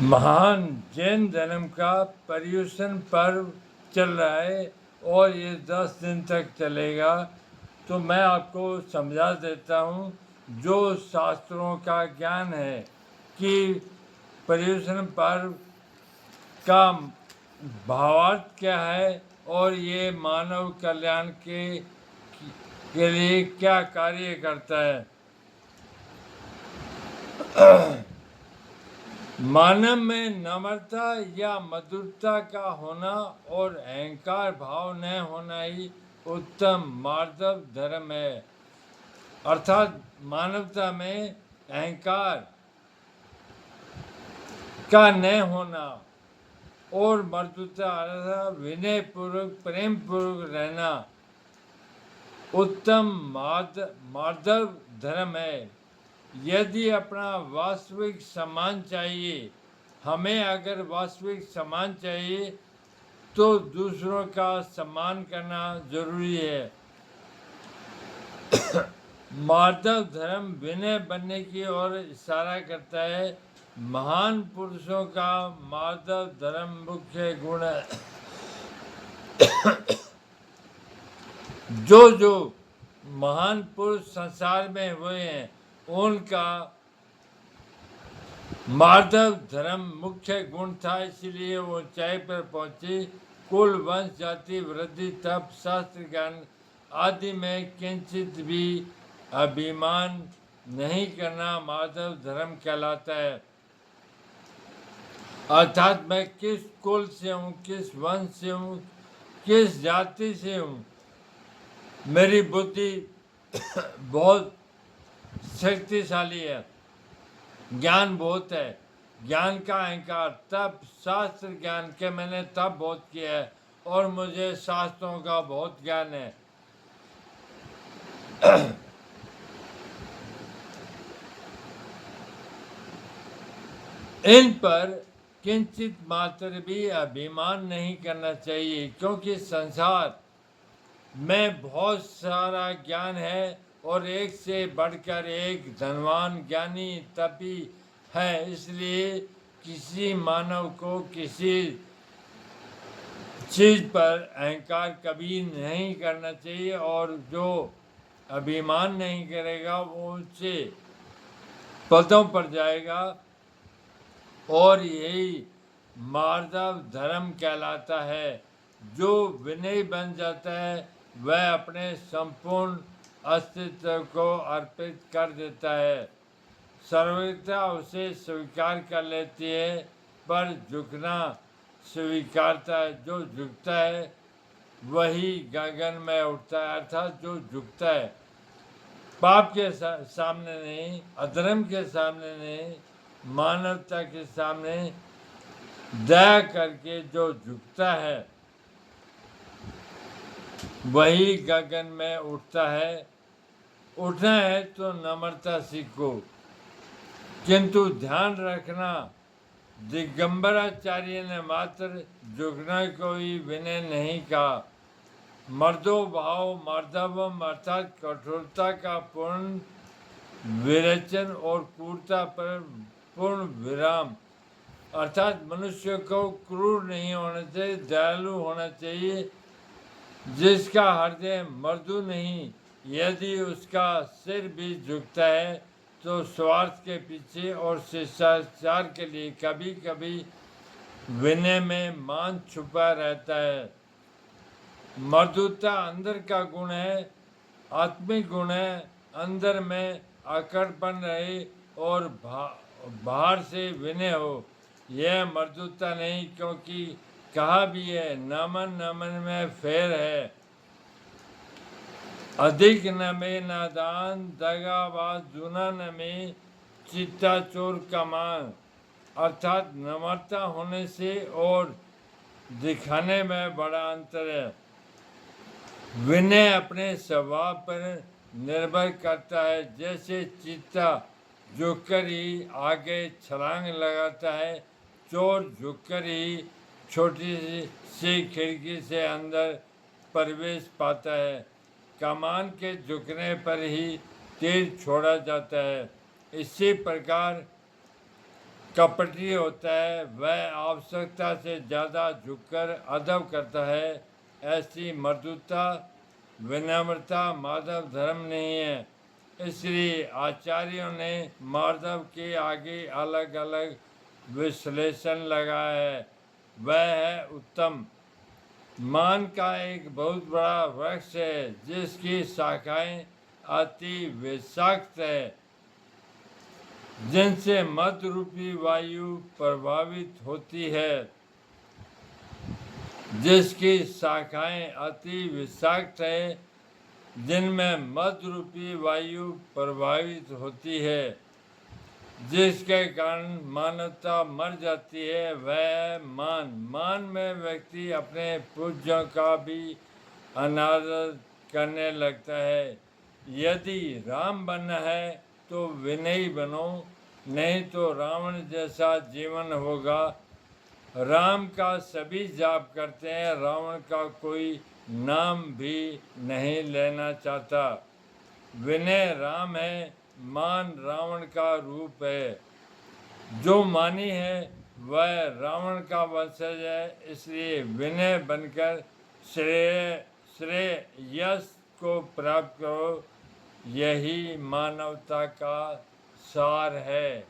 महान जैन धर्म का पर्युषण पर्व चल रहा है और ये 10 दिन तक चलेगा। तो मैं आपको समझा देता हूँ जो शास्त्रों का ज्ञान है कि पर्युषण पर्व का भावार्थ क्या है और ये मानव कल्याण के लिए क्या कार्य करता है। मानव में नम्रता या मधुरता का होना और अहंकार भाव न होना ही उत्तम मार्दव धर्म है। अर्थात मानवता में अहंकार का न होना और मधुरता अर्थात विनय पूर्वक प्रेम पूर्वक रहना उत्तम मार्दव धर्म है। यदि अपना वास्तविक सम्मान चाहिए, हमें अगर वास्तविक सम्मान चाहिए तो दूसरों का सम्मान करना जरूरी है। मार्दव धर्म विनय बनने की ओर इशारा करता है। महान पुरुषों का मार्दव धर्म मुख्य गुण है। जो महान पुरुष संसार में हुए हैं उनका मार्दव धर्म मुख्य गुण था, इसलिए वो ऊंचाई पर पहुंचे। कुल वंश जाति वृद्धि तप शास्त्र ज्ञान आदि में किंचित भी अभिमान नहीं करना मार्दव धर्म कहलाता है। अर्थात मैं किस कुल से हूँ, किस वंश से हूँ, किस जाति से हूँ, मेरी बुद्धि बहुत शक्तिशाली है, ज्ञान बहुत है। ज्ञान का अहंकार तब शास्त्र ज्ञान के मैंने तब बहुत किया है और मुझे शास्त्रों का बहुत ज्ञान है। इन पर किंचित मात्र भी अभिमान नहीं करना चाहिए, क्योंकि संसार में बहुत सारा ज्ञान है और एक से बढ़कर एक धनवान ज्ञानी तपी है। इसलिए किसी मानव को किसी चीज पर अहंकार कभी नहीं करना चाहिए और जो अभिमान नहीं करेगा वो ऊंचे पदों पर जाएगा और यही मार्दव धर्म कहलाता है। जो विनयी बन जाता है वह अपने संपूर्ण अस्तित्व को अर्पित कर देता है। सर्वज्ञता उसे स्वीकार कर लेती है, पर झुकना स्वीकारता है। जो झुकता है वही गगन में उठता है। अर्थात जो झुकता है पाप के सामने नहीं, अधर्म के सामने नहीं, मानवता के सामने दया करके जो झुकता है वही गगन में उठता है। उठना है तो नम्रता सीखो, किंतु ध्यान रखना दिगंबराचार्य ने मात्र झुकना को ही विनय नहीं कहा। मर्दो भाव मर्दवम अर्थात कठोरता का पूर्ण विरेचन और क्रूरता पर पूर्ण विराम। अर्थात मनुष्य को क्रूर नहीं होना चाहिए, दयालु होना चाहिए। जिसका हृदय मृदु नहीं, यदि उसका सिर भी झुकता है तो स्वार्थ के पीछे और शिष्टाचार के लिए कभी कभी विनय में मान छुपा रहता है। मृदुता अंदर का गुण है, आत्मिक गुण है। अंदर में अकड़पन रहे और बाहर से विनय हो, यह मृदुता नहीं। क्योंकि कहा भी है नमन नमन में फेर है। अधिक नमे नादान दगाबाज जुना नमे चित्ता चोर कमान। अर्थात नम्रता होने से और दिखाने में बड़ा अंतर है। विनय अपने स्वभाव पर निर्भर करता है। जैसे चीता झुककर ही आगे छलांग लगाता है, चोर झुककर ही छोटी सी खिड़की से अंदर प्रवेश पाता है, कमान के झुकने पर ही तीर छोड़ा जाता है। इसी प्रकार कपटी होता है, वह आवश्यकता से ज़्यादा झुककर अदब करता है। ऐसी मृदुता, विनम्रता माधव धर्म नहीं है। इसलिए आचार्यों ने माधव के आगे अलग अलग विश्लेषण लगाया है। वह है उत्तम। मान का एक बहुत बड़ा वृक्ष है जिसकी शाखाएं अति विषाक्त है, जिनसे मद रूपी वायु प्रभावित होती है। जिसकी शाखाएं अति विषाक्त है, जिनमें मद रूपी वायु प्रभावित होती है, जिसके कारण मानवता मर जाती है, वह मान में व्यक्ति अपने पूज्यों का भी अनादर करने लगता है। यदि राम बनना है तो विनयी बनो, नहीं तो रावण जैसा जीवन होगा। राम का सभी जाप करते हैं, रावण का कोई नाम भी नहीं लेना चाहता। विनय राम है, मान रावण का रूप है। जो मानी है वह रावण का वंशज है, इसलिए विनय बनकर श्रेयस को प्राप्त करो। यही मानवता का सार है।